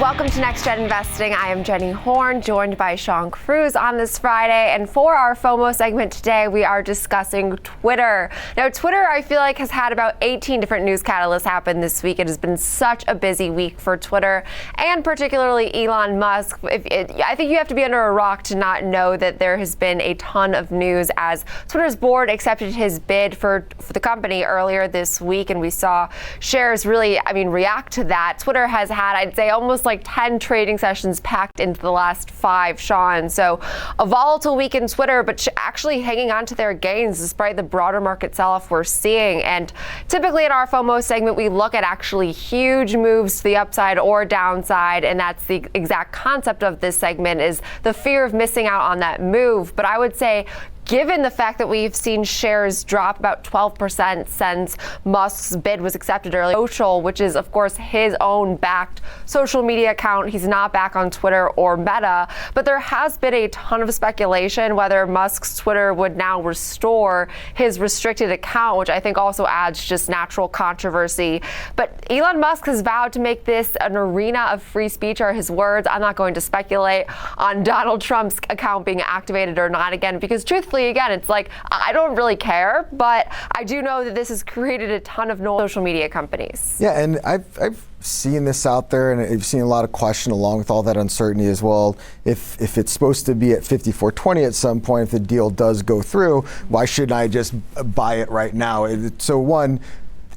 Welcome to Next Gen Investing. I am Jenny Horne, joined by Sean Cruz on this Friday. And for our FOMO segment today, we are discussing Twitter. Now, Twitter, I feel like, has had about 18 different news catalysts happen this week. It has been such a busy week for Twitter, and particularly Elon Musk. I think you have to be under a rock to not know that there has been a ton of news as Twitter's board accepted his bid for the company earlier this week, and we saw shares really, react to that. Twitter has had, I'd say, almost like 10 trading sessions packed into the last 5, Sean. So a volatile week in Twitter, but actually hanging on to their gains despite the broader market sell-off we're seeing. And typically in our FOMO segment, we look at actually huge moves to the upside or downside, and that's the exact concept of this segment, is the fear of missing out on that move. But I would say, given the fact that we've seen shares drop about 12% since Musk's bid was accepted earlier, Social, which is, of course, his own backed social media account. He's not back on Twitter or Meta, but there has been a ton of speculation whether Musk's Twitter would now restore his restricted account, which I think also adds just natural controversy. But Elon Musk has vowed to make this an arena of free speech, are his words. I'm not going to speculate on Donald Trump's account being activated or not again, because truthfully, again, it's like, I don't really care, but I do know that this has created a ton of social media companies. Yeah, and I've seen this out there, and I've seen a lot of question along with all that uncertainty as well. If it's supposed to be at 54.20 at some point, if the deal does go through, why shouldn't I just buy it right now? So one,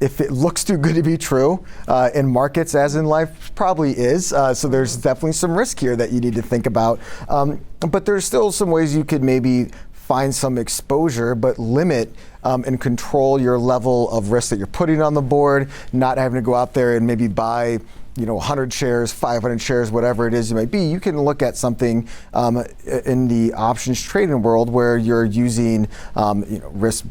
if it looks too good to be true in markets, as in life, probably is. So there's definitely some risk here that you need to think about. But there's still some ways you could maybe find some exposure, but limit and control your level of risk that you're putting on the board, not having to go out there and maybe buy 100 shares, 500 shares, whatever it is it might be. You can look at something in the options trading world where you're using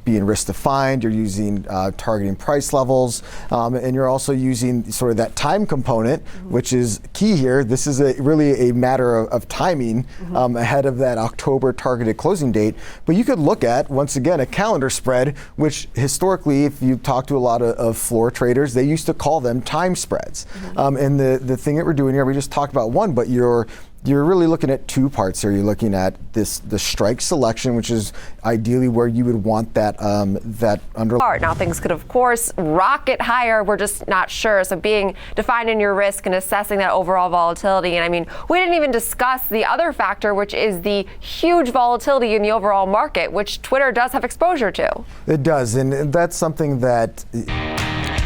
being risk defined, you're using targeting price levels, and you're also using sort of that time component, which is key here. This is really a matter of timing ahead of that October targeted closing date. But you could look at, once again, a calendar spread, which historically, if you talk to a lot of floor traders, they used to call them time spreads. And the thing that we're doing here, we just talked about one, but you're really looking at two parts here. You're looking at the strike selection, which is ideally where you would want that underlying. Now, things could, of course, rocket higher. We're just not sure. So being defined in your risk and assessing that overall volatility. And we didn't even discuss the other factor, which is the huge volatility in the overall market, which Twitter does have exposure to. It does. And that's something that...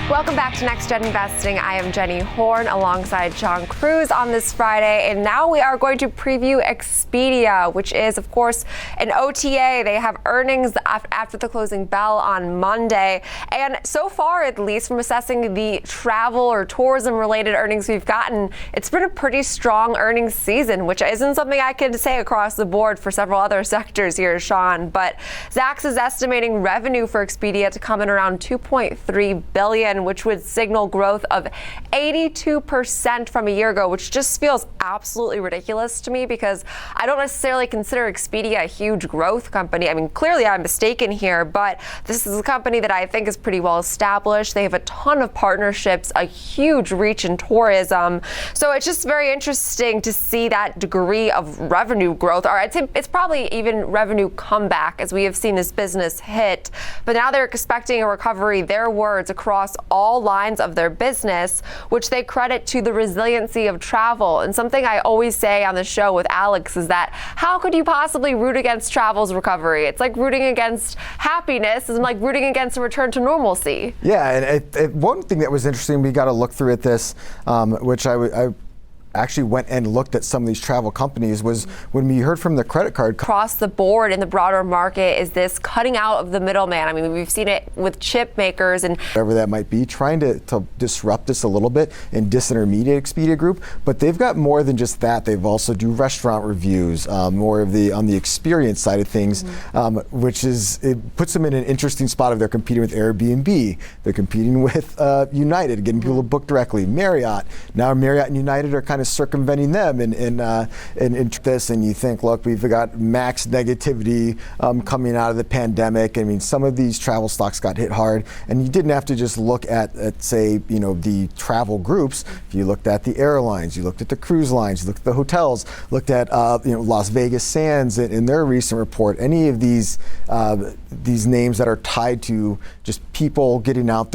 Welcome back to Next Gen Investing. I am Jenny Horne alongside Sean Cruz on this Friday. And now we are going to preview Expedia, which is, of course, an OTA. They have earnings after the closing bell on Monday. And so far, at least from assessing the travel or tourism related earnings we've gotten, it's been a pretty strong earnings season, which isn't something I can say across the board for several other sectors here, Sean. But Zacks is estimating revenue for Expedia to come in around $2.3 billion, which would signal growth of 82% from a year ago, which just feels absolutely ridiculous to me because I don't necessarily consider Expedia a huge growth company. Clearly I'm mistaken here, but this is a company that I think is pretty well established. They have a ton of partnerships, a huge reach in tourism. So it's just very interesting to see that degree of revenue growth, or I'd say it's probably even revenue comeback as we have seen this business hit. But now they're expecting a recovery, their words, across all lines of their business, which they credit to the resiliency of travel. And something I always say on the show with Alex is that how could you possibly root against travel's recovery? It's like rooting against happiness is like rooting against a return to normalcy. Yeah, and one thing that was interesting, we got to look through at this, which I actually went and looked at some of these travel companies, was when we heard from the credit card. Across the board in the broader market is this cutting out of the middleman. We've seen it with chip makers and whatever that might be, trying to disrupt this a little bit and disintermediate Expedia Group. But they've got more than just that. They've also do restaurant reviews, more of on the experience side of things, which it puts them in an interesting spot if they're competing with Airbnb. They're competing with United, getting people to book directly. Marriott. Now Marriott and United are kind of of circumventing them in this, and you think, look, we've got max negativity coming out of the pandemic. I mean, some of these travel stocks got hit hard, and you didn't have to just look at say, the travel groups. If you looked at the airlines, you looked at the cruise lines, you looked at the hotels, looked at Las Vegas Sands in their recent report. Any of these names that are tied to just people getting out there